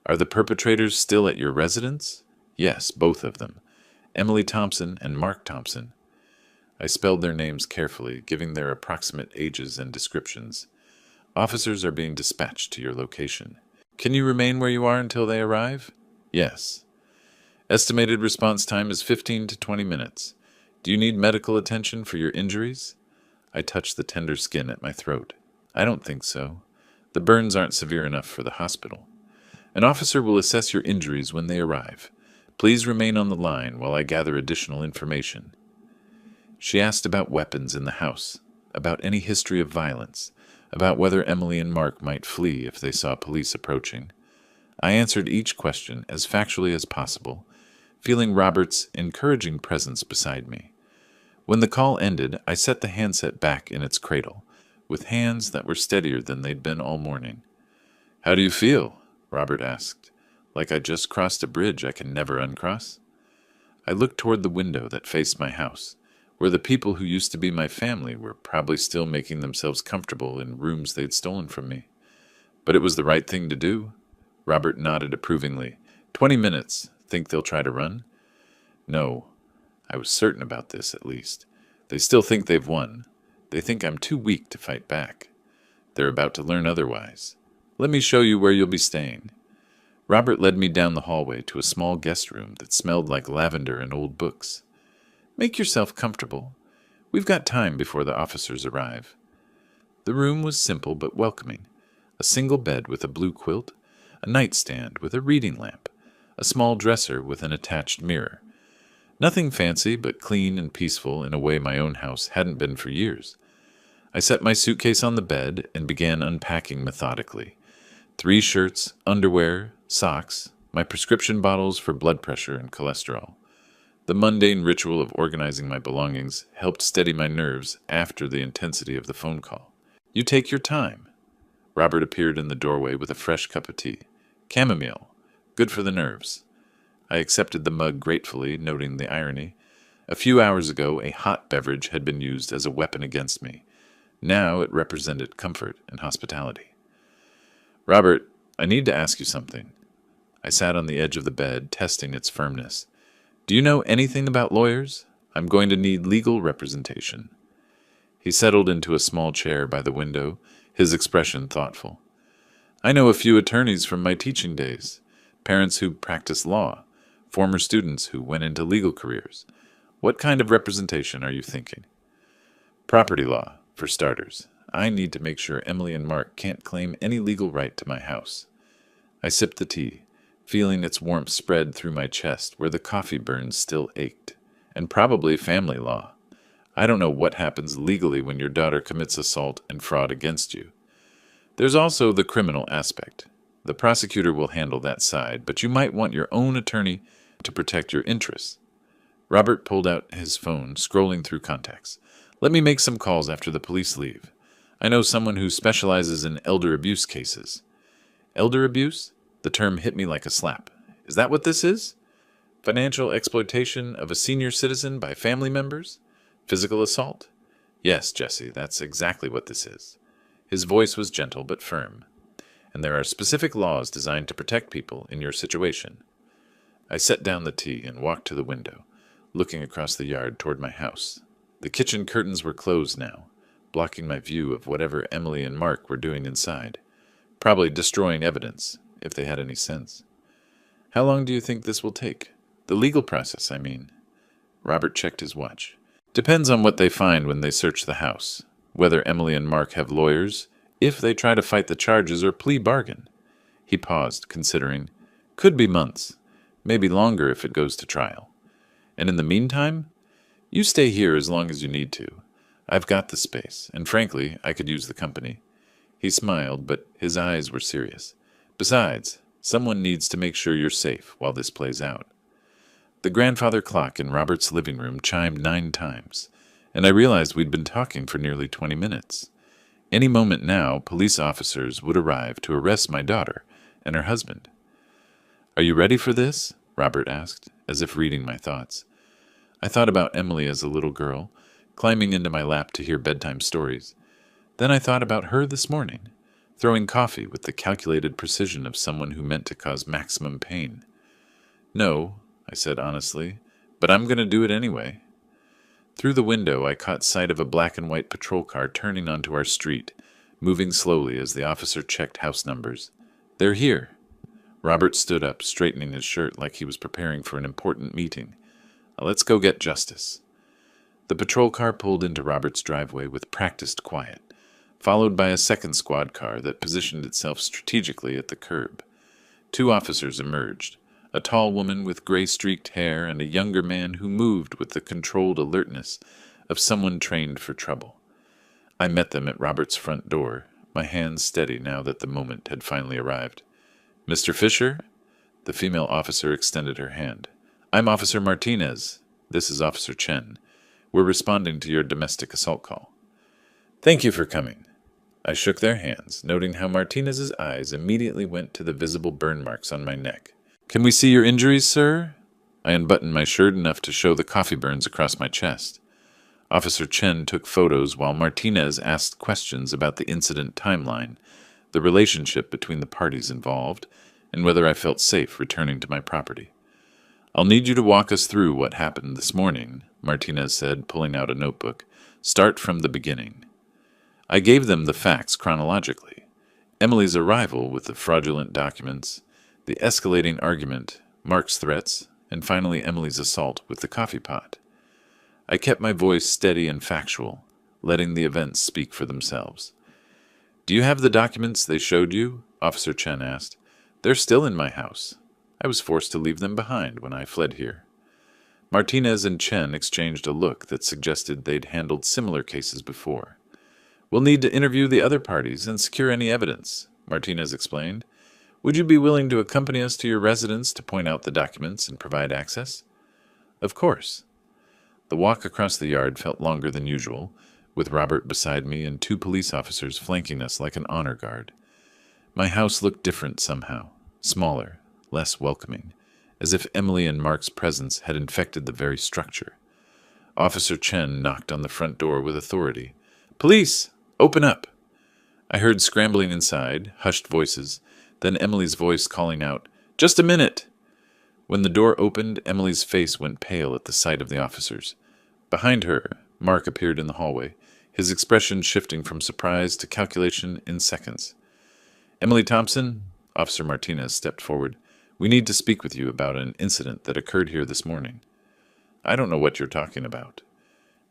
Are the perpetrators still at your residence? Yes, both of them. Emily Thompson and Mark Thompson. I spelled their names carefully, giving their approximate ages and descriptions. Officers are being dispatched to your location. Can you remain where you are until they arrive? Yes. Estimated response time is 15 to 20 minutes. Do you need medical attention for your injuries? I touched the tender skin at my throat. I don't think so. The burns aren't severe enough for the hospital. An officer will assess your injuries when they arrive. Please remain on the line while I gather additional information. She asked about weapons in the house, about any history of violence, about whether Emily and Mark might flee if they saw police approaching. I answered each question as factually as possible, feeling Robert's encouraging presence beside me. When the call ended, I set the handset back in its cradle, with hands that were steadier than they'd been all morning. How do you feel? Robert asked. Like I just crossed a bridge I can never uncross? I looked toward the window that faced my house, where the people who used to be my family were probably still making themselves comfortable in rooms they'd stolen from me. But it was the right thing to do. Robert nodded approvingly. 20 minutes. Think they'll try to run? No. I was certain about this, at least. They still think they've won. They think I'm too weak to fight back. They're about to learn otherwise. Let me show you where you'll be staying. Robert led me down the hallway to a small guest room that smelled like lavender and old books. Make yourself comfortable. We've got time before the officers arrive. The room was simple but welcoming. A single bed with a blue quilt, a nightstand with a reading lamp, a small dresser with an attached mirror. Nothing fancy, but clean and peaceful in a way my own house hadn't been for years. I set my suitcase on the bed and began unpacking methodically. 3 shirts, underwear, socks, my prescription bottles for blood pressure and cholesterol. The mundane ritual of organizing my belongings helped steady my nerves after the intensity of the phone call. You take your time. Robert appeared in the doorway with a fresh cup of tea. Chamomile. Good for the nerves. I accepted the mug gratefully, noting the irony. A few hours ago, a hot beverage had been used as a weapon against me. Now it represented comfort and hospitality. Robert, I need to ask you something. I sat on the edge of the bed, testing its firmness. Do you know anything about lawyers? I'm going to need legal representation. He settled into a small chair by the window, his expression thoughtful. I know a few attorneys from my teaching days, parents who practice law, former students who went into legal careers. What kind of representation are you thinking? Property law, for starters. I need to make sure Emily and Mark can't claim any legal right to my house. I sipped the tea, feeling its warmth spread through my chest where the coffee burns still ached. And probably family law. I don't know what happens legally when your daughter commits assault and fraud against you. There's also the criminal aspect. The prosecutor will handle that side, but you might want your own attorney to protect your interests. Robert pulled out his phone, scrolling through contacts. Let me make some calls after the police leave. I know someone who specializes in elder abuse cases. Elder abuse? The term hit me like a slap. Is that what this is? Financial exploitation of a senior citizen by family members? Physical assault? Yes, Jesse, that's exactly what this is. His voice was gentle but firm. And there are specific laws designed to protect people in your situation. I set down the tea and walked to the window, looking across the yard toward my house. The kitchen curtains were closed now, blocking my view of whatever Emily and Mark were doing inside. Probably destroying evidence, if they had any sense. How long do you think this will take? The legal process, I mean. Robert checked his watch. Depends on what they find when they search the house. Whether Emily and Mark have lawyers, if they try to fight the charges or plea bargain. He paused, considering. Could be months. Maybe longer if it goes to trial. And in the meantime, you stay here as long as you need to. I've got the space, and frankly, I could use the company. He smiled, but his eyes were serious. Besides, someone needs to make sure you're safe while this plays out. The grandfather clock in Robert's living room chimed 9 times, and I realized we'd been talking for nearly 20 minutes. Any moment now, police officers would arrive to arrest my daughter and her husband. Are you ready for this? Robert asked, as if reading my thoughts. I thought about Emily as a little girl, climbing into my lap to hear bedtime stories. Then I thought about her this morning, throwing coffee with the calculated precision of someone who meant to cause maximum pain. No, I said honestly, but I'm going to do it anyway. Through the window, I caught sight of a black and white patrol car turning onto our street, moving slowly as the officer checked house numbers. They're here. Robert stood up, straightening his shirt like he was preparing for an important meeting. Let's go get justice. The patrol car pulled into Robert's driveway with practiced quiet, followed by a second squad car that positioned itself strategically at the curb. 2 officers emerged, a tall woman with gray-streaked hair and a younger man who moved with the controlled alertness of someone trained for trouble. I met them at Robert's front door, my hands steady now that the moment had finally arrived. Mr. Fisher? The female officer extended her hand. I'm Officer Martinez. This is Officer Chen. We're responding to your domestic assault call. Thank you for coming. I shook their hands, noting how Martinez's eyes immediately went to the visible burn marks on my neck. Can we see your injuries, sir? I unbuttoned my shirt enough to show the coffee burns across my chest. Officer Chen took photos while Martinez asked questions about the incident timeline, the relationship between the parties involved, and whether I felt safe returning to my property. I'll need you to walk us through what happened this morning, Martinez said, pulling out a notebook. Start from the beginning. I gave them the facts chronologically. Emily's arrival with the fraudulent documents, the escalating argument, Mark's threats, and finally Emily's assault with the coffee pot. I kept my voice steady and factual, letting the events speak for themselves. Do you have the documents they showed you? Officer Chen asked. They're still in my house. I was forced to leave them behind when I fled here. Martinez and Chen exchanged a look that suggested they'd handled similar cases before. We'll need to interview the other parties and secure any evidence, Martinez explained. Would you be willing to accompany us to your residence to point out the documents and provide access? Of course. The walk across the yard felt longer than usual, with Robert beside me and 2 police officers flanking us like an honor guard. My house looked different somehow, smaller, less welcoming, as if Emily and Mark's presence had infected the very structure. Officer Chen knocked on the front door with authority. "Police! Open up!" I heard scrambling inside, hushed voices, then Emily's voice calling out, "Just a minute!" When the door opened, Emily's face went pale at the sight of the officers. Behind her, Mark appeared in the hallway, his expression shifting from surprise to calculation in seconds. "Emily Thompson," Officer Martinez stepped forward. "We need to speak with you about an incident that occurred here this morning." "I don't know what you're talking about."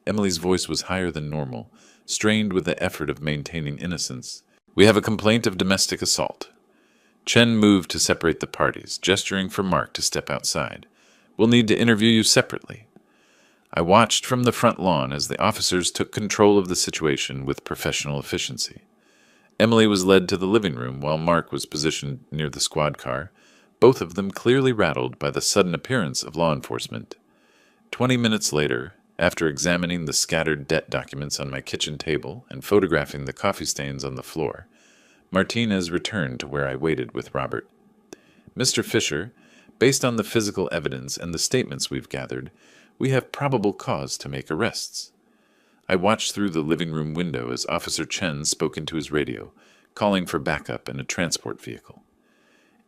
Emily's voice was higher than normal, strained with the effort of maintaining innocence. "We have a complaint of domestic assault." Chen moved to separate the parties, gesturing for Mark to step outside. "We'll need to interview you separately." I watched from the front lawn as the officers took control of the situation with professional efficiency. Emily was led to the living room while Mark was positioned near the squad car, both of them clearly rattled by the sudden appearance of law enforcement. 20 minutes later, after examining the scattered debt documents on my kitchen table and photographing the coffee stains on the floor, Martinez returned to where I waited with Robert. "Mr. Fisher, based on the physical evidence and the statements we've gathered, we have probable cause to make arrests." I watched through the living room window as Officer Chen spoke into his radio, calling for backup and a transport vehicle.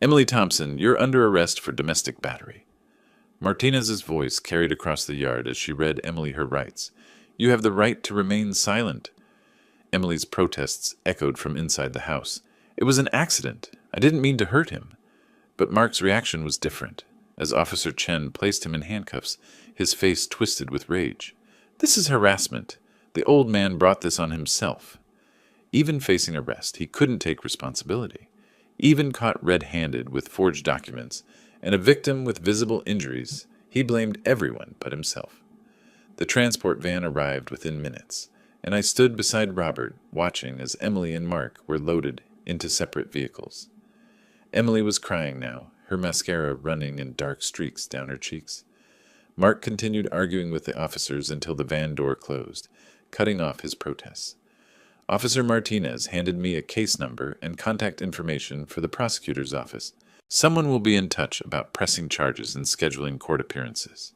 "Emily Thompson, you're under arrest for domestic battery." Martinez's voice carried across the yard as she read Emily her rights. "You have the right to remain silent." Emily's protests echoed from inside the house. "It was an accident. I didn't mean to hurt him." But Mark's reaction was different. As Officer Chen placed him in handcuffs, his face twisted with rage. "This is harassment. The old man brought this on himself." Even facing arrest, he couldn't take responsibility. Even caught red-handed with forged documents and a victim with visible injuries, he blamed everyone but himself. The transport van arrived within minutes, and I stood beside Robert, watching as Emily and Mark were loaded into separate vehicles. Emily was crying now, her mascara running in dark streaks down her cheeks. Mark continued arguing with the officers until the van door closed, cutting off his protests. Officer Martinez handed me a case number and contact information for the prosecutor's office. "Someone will be in touch about pressing charges and scheduling court appearances."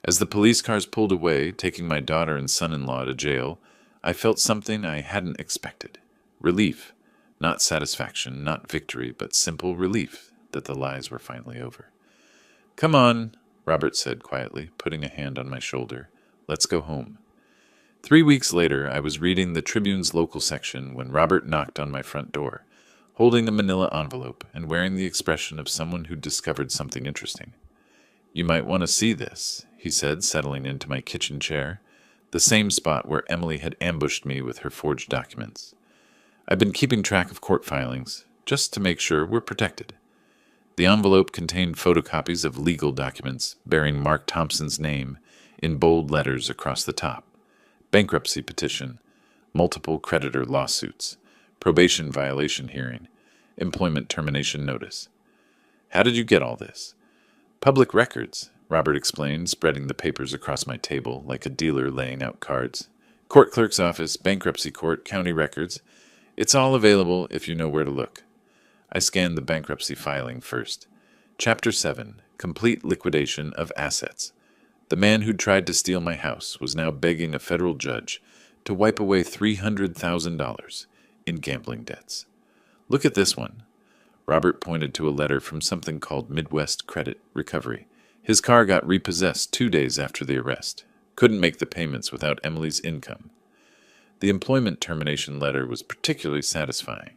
As the police cars pulled away, taking my daughter and son-in-law to jail, I felt something I hadn't expected. Relief. Not satisfaction, not victory, but simple relief that the lies were finally over. "Come on," Robert said quietly, putting a hand on my shoulder. "Let's go home." 3 weeks later, I was reading the Tribune's local section when Robert knocked on my front door, holding a manila envelope and wearing the expression of someone who'd discovered something interesting. "You might want to see this," he said, settling into my kitchen chair, the same spot where Emily had ambushed me with her forged documents. "I've been keeping track of court filings, just to make sure we're protected." The envelope contained photocopies of legal documents bearing Mark Thompson's name in bold letters across the top. Bankruptcy petition, multiple creditor lawsuits, probation violation hearing, employment termination notice. "How did you get all this?" "Public records," Robert explained, spreading the papers across my table like a dealer laying out cards. "Court clerk's office, bankruptcy court, county records. It's all available if you know where to look." I scanned the bankruptcy filing first. Chapter 7, Complete Liquidation of Assets. The man who'd tried to steal my house was now begging a federal judge to wipe away $300,000 in gambling debts. "Look at this one." Robert pointed to a letter from something called Midwest Credit Recovery. His car got repossessed 2 days after the arrest. Couldn't make the payments without Emily's income. The employment termination letter was particularly satisfying.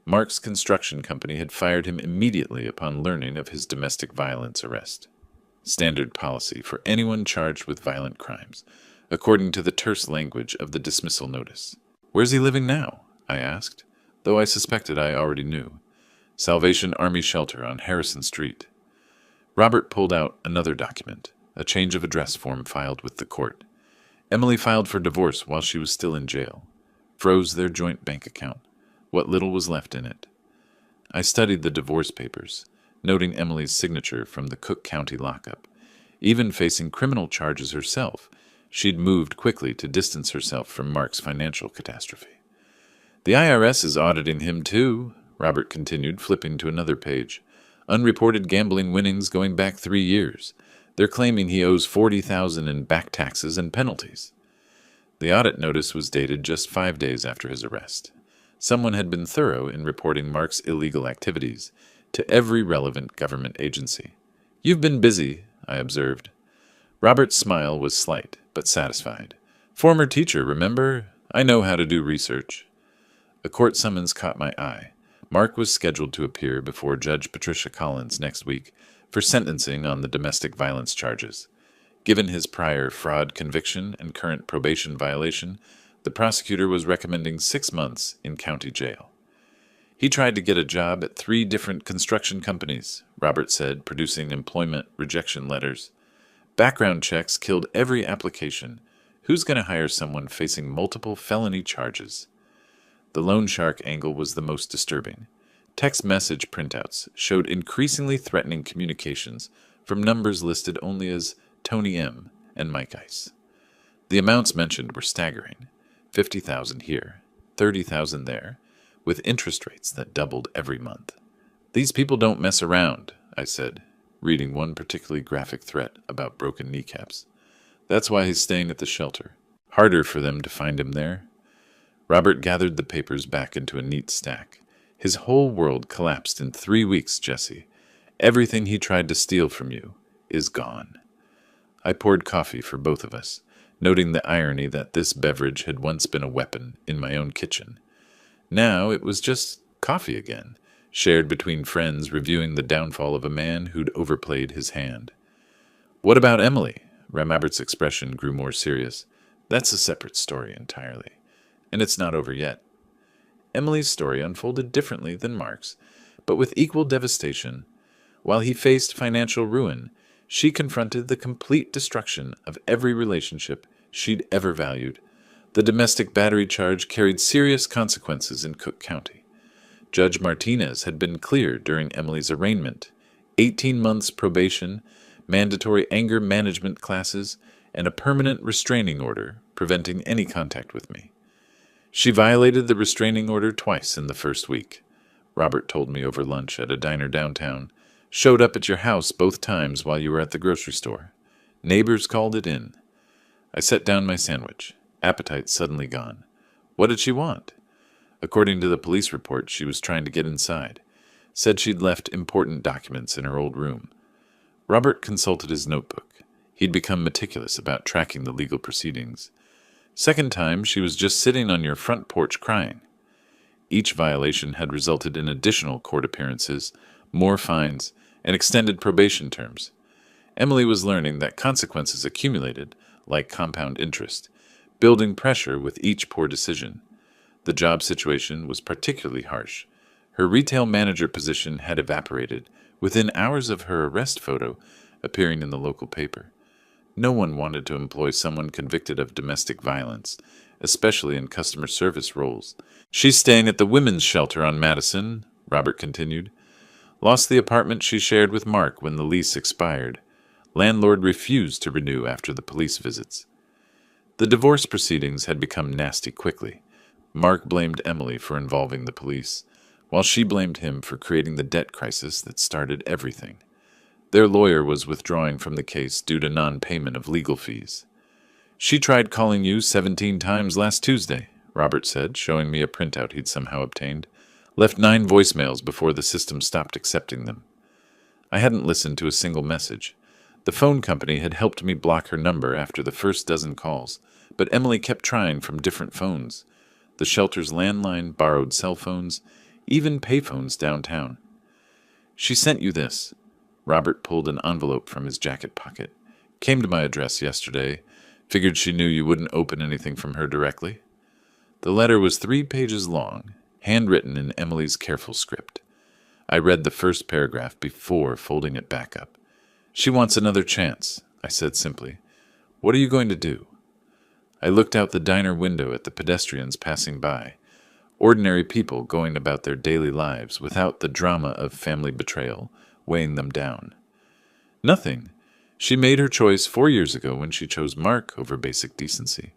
Mark's construction company had fired him immediately upon learning of his domestic violence arrest. Standard policy for anyone charged with violent crimes, according to the terse language of the dismissal notice. "Where's he living now?" I asked, though I suspected I already knew. "Salvation Army Shelter on Harrison Street." Robert pulled out another document, a change of address form filed with the court. Emily filed for divorce while she was still in jail. Froze their joint bank account, what little was left in it. I studied the divorce papers, noting Emily's signature from the Cook County lockup. Even facing criminal charges herself, she'd moved quickly to distance herself from Mark's financial catastrophe. "The IRS is auditing him, too," Robert continued, flipping to another page. Unreported gambling winnings going back 3 years. They're claiming he owes $40,000 in back taxes and penalties. The audit notice was dated just 5 days after his arrest. Someone had been thorough in reporting Mark's illegal activities to every relevant government agency. "You've been busy," I observed. Robert's smile was slight, but satisfied. "Former teacher, remember? I know how to do research." A court summons caught my eye. Mark was scheduled to appear before Judge Patricia Collins next week for sentencing on the domestic violence charges. Given his prior fraud conviction and current probation violation, the prosecutor was recommending 6 months in county jail. "He tried to get a job at 3 different construction companies," Robert said, producing employment rejection letters. "Background checks killed every application. Who's going to hire someone facing multiple felony charges?" The loan shark angle was the most disturbing. Text message printouts showed increasingly threatening communications from numbers listed only as Tony M. and Mike Ice. The amounts mentioned were staggering. 50,000 here, 30,000 there, with interest rates that doubled every month. "These people don't mess around," I said, reading one particularly graphic threat about broken kneecaps. "That's why he's staying at the shelter. Harder for them to find him there." Robert gathered the papers back into a neat stack. "His whole world collapsed in 3 weeks, Jesse. Everything he tried to steal from you is gone." I poured coffee for both of us, noting the irony that this beverage had once been a weapon in my own kitchen. Now it was just coffee again, shared between friends reviewing the downfall of a man who'd overplayed his hand. "What about Emily?" Robert's expression grew more serious. "That's a separate story entirely. And it's not over yet." Emily's story unfolded differently than Mark's, but with equal devastation. While he faced financial ruin, she confronted the complete destruction of every relationship she'd ever valued. The domestic battery charge carried serious consequences in Cook County. Judge Martinez had been clear during Emily's arraignment: 18 months probation, mandatory anger management classes, and a permanent restraining order preventing any contact with me. "She violated the restraining order twice in the first week," Robert told me over lunch at a diner downtown. "Showed up at your house both times while you were at the grocery store. Neighbors called it in." I set down my sandwich, appetite suddenly gone. What did she want? According to the police report, she was trying to get inside. Said she'd left important documents in her old room. Robert consulted his notebook. He'd become meticulous about tracking the legal proceedings. "Second time, she was just sitting on your front porch crying." Each violation had resulted in additional court appearances, more fines, and extended probation terms. Emily was learning that consequences accumulated, like compound interest, building pressure with each poor decision. The job situation was particularly harsh. Her retail manager position had evaporated within hours of her arrest photo appearing in the local paper. No one wanted to employ someone convicted of domestic violence, especially in customer service roles. "She's staying at the women's shelter on Madison," Robert continued. "Lost the apartment she shared with Mark when the lease expired. Landlord refused to renew after the police visits." The divorce proceedings had become nasty quickly. Mark blamed Emily for involving the police, while she blamed him for creating the debt crisis that started everything. Their lawyer was withdrawing from the case due to non-payment of legal fees. "She tried calling you 17 times last Tuesday," Robert said, showing me a printout he'd somehow obtained. "Left 9 voicemails before the system stopped accepting them." I hadn't listened to a single message. The phone company had helped me block her number after the first dozen calls, but Emily kept trying from different phones. The shelter's landline borrowed cell phones, even payphones downtown. "She sent you this." Robert pulled an envelope from his jacket pocket. "Came to my address yesterday. Figured she knew you wouldn't open anything from her directly." The letter was 3 pages long, handwritten in Emily's careful script. I read the first paragraph before folding it back up. "She wants another chance," I said simply. "What are you going to do?" I looked out the diner window at the pedestrians passing by, ordinary people going about their daily lives without the drama of family betrayal weighing them down. "Nothing. She made her choice 4 years ago when she chose Mark over basic decency."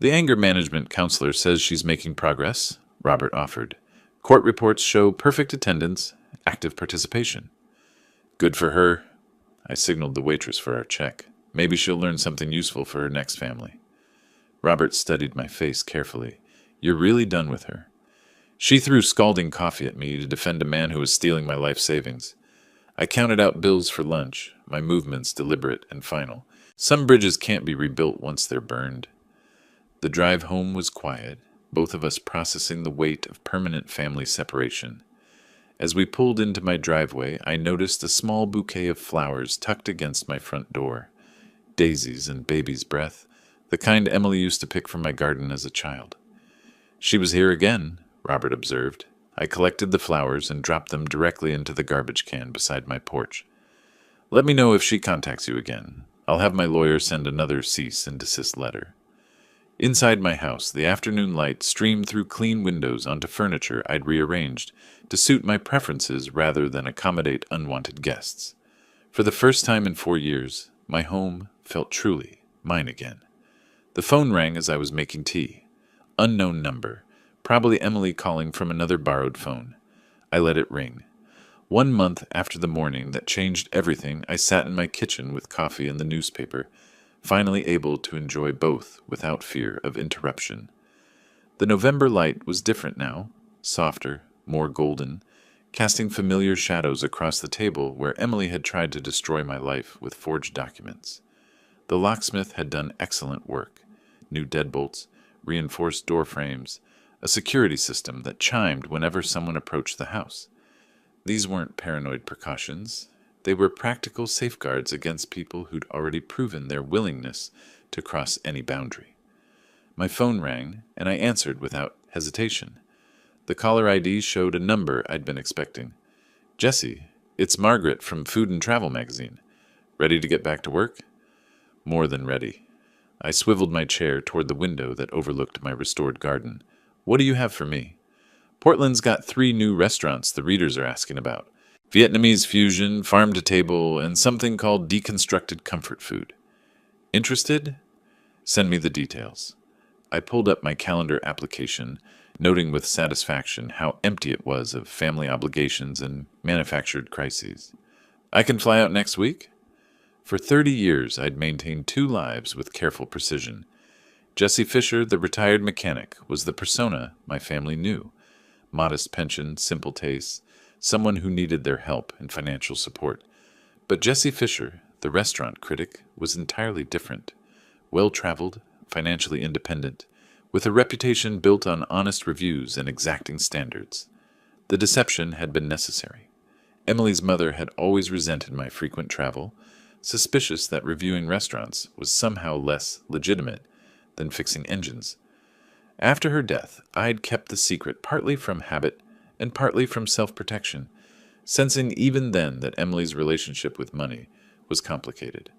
"The anger management counselor says she's making progress," Robert offered. Court reports show perfect attendance, active participation. Good for her. I signaled the waitress for our check. Maybe she'll learn something useful for her next family. Robert studied my face carefully. You're really done with her. She threw scalding coffee at me to defend a man who was stealing my life savings. I counted out bills for lunch, my movements deliberate and final. Some bridges can't be rebuilt once they're burned. The drive home was quiet, both of us processing the weight of permanent family separation. As we pulled into my driveway, I noticed a small bouquet of flowers tucked against my front door. Daisies and baby's breath, the kind Emily used to pick from my garden as a child. She was here again, Robert observed. I collected the flowers and dropped them directly into the garbage can beside my porch. Let me know if she contacts you again. I'll have my lawyer send another cease and desist letter. Inside my house, the afternoon light streamed through clean windows onto furniture I'd rearranged to suit my preferences rather than accommodate unwanted guests. For the first time in 4 years, my home felt truly mine again. The phone rang as I was making tea. Unknown number. Probably Emily calling from another borrowed phone. I let it ring. 1 month after the morning that changed everything, I sat in my kitchen with coffee and the newspaper, finally able to enjoy both without fear of interruption. The November light was different now, softer, more golden, casting familiar shadows across the table where Emily had tried to destroy my life with forged documents. The locksmith had done excellent work. New deadbolts, reinforced door frames, a security system that chimed whenever someone approached the house. These weren't paranoid precautions. They were practical safeguards against people who'd already proven their willingness to cross any boundary. My phone rang, and I answered without hesitation. The caller ID showed a number I'd been expecting. Jesse, it's Margaret from Food and Travel magazine. Ready to get back to work? More than ready. I swiveled my chair toward the window that overlooked my restored garden. What do you have for me? Portland's got 3 new restaurants the readers are asking about. Vietnamese fusion, farm to table, and something called deconstructed comfort food. Interested? Send me the details. I pulled up my calendar application, noting with satisfaction how empty it was of family obligations and manufactured crises. I can fly out next week? For 30 years, I'd maintained 2 lives with careful precision. Jesse Fisher, the retired mechanic, was the persona my family knew. Modest pension, simple tastes, someone who needed their help and financial support. But Jesse Fisher, the restaurant critic, was entirely different. Well-traveled, financially independent, with a reputation built on honest reviews and exacting standards. The deception had been necessary. Emily's mother had always resented my frequent travel, suspicious that reviewing restaurants was somehow less legitimate than fixing engines. After her death, I'd kept the secret partly from habit and partly from self-protection, sensing even then that Emily's relationship with money was complicated.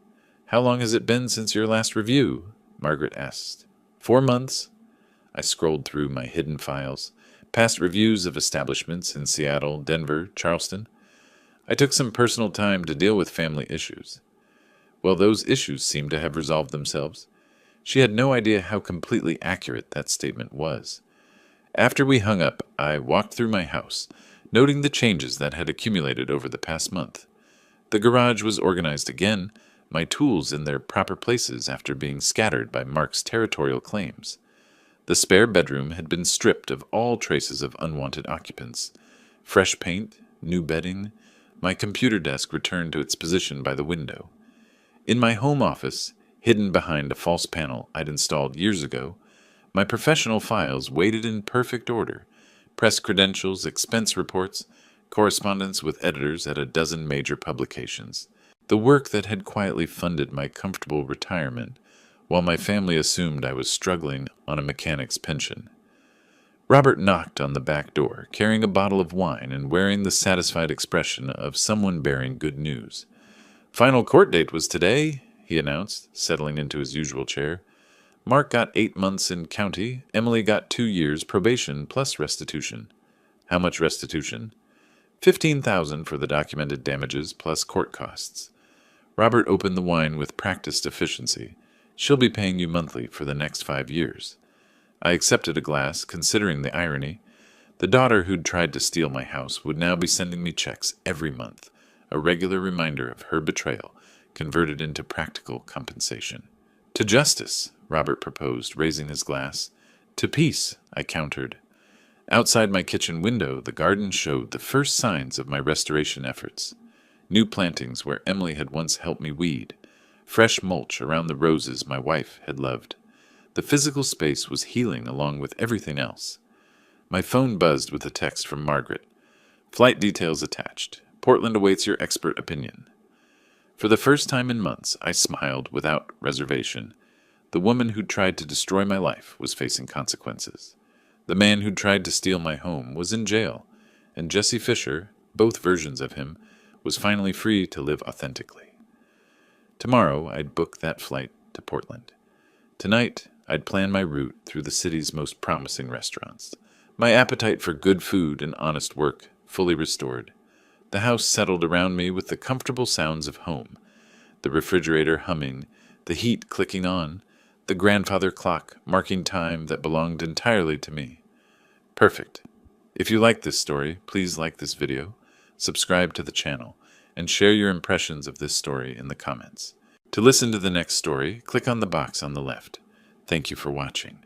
How long has it been since your last review? Margaret asked. 4 months. I scrolled through my hidden files, past reviews of establishments in Seattle, Denver, Charleston. I took some personal time to deal with family issues. Well, those issues seemed to have resolved themselves. She had no idea how completely accurate that statement was. After we hung up, I walked through my house, noting the changes that had accumulated over the past month. The garage was organized again, my tools in their proper places after being scattered by Mark's territorial claims. The spare bedroom had been stripped of all traces of unwanted occupants. Fresh paint, new bedding, my computer desk returned to its position by the window. In my home office, hidden behind a false panel I'd installed years ago, my professional files waited in perfect order, press credentials, expense reports, correspondence with editors at a dozen major publications. The work that had quietly funded my comfortable retirement, while my family assumed I was struggling on a mechanic's pension. Robert knocked on the back door, carrying a bottle of wine and wearing the satisfied expression of someone bearing good news. Final court date was today, he announced, settling into his usual chair. Mark got 8 months in county. Emily got 2 years probation plus restitution. How much restitution? $15,000 for the documented damages plus court costs. Robert opened the wine with practiced efficiency. She'll be paying you monthly for the next 5 years. I accepted a glass, considering the irony. The daughter who'd tried to steal my house would now be sending me checks every month, a regular reminder of her betrayal converted into practical compensation. To justice, Robert proposed, raising his glass. To peace, I countered. Outside my kitchen window, the garden showed the first signs of my restoration efforts. New plantings where Emily had once helped me weed, fresh mulch around the roses my wife had loved. The physical space was healing along with everything else. My phone buzzed with a text from Margaret. Flight details attached. Portland awaits your expert opinion. For the first time in months, I smiled without reservation. The woman who'd tried to destroy my life was facing consequences. The man who'd tried to steal my home was in jail, and Jesse Fisher, both versions of him, was finally free to live authentically. Tomorrow, I'd book that flight to Portland. Tonight, I'd plan my route through the city's most promising restaurants. My appetite for good food and honest work fully restored. The house settled around me with the comfortable sounds of home, the refrigerator humming, the heat clicking on, the grandfather clock marking time that belonged entirely to me. Perfect. If you like this story, please like this video, subscribe to the channel, and share your impressions of this story in the comments. To listen to the next story, click on the box on the left. Thank you for watching.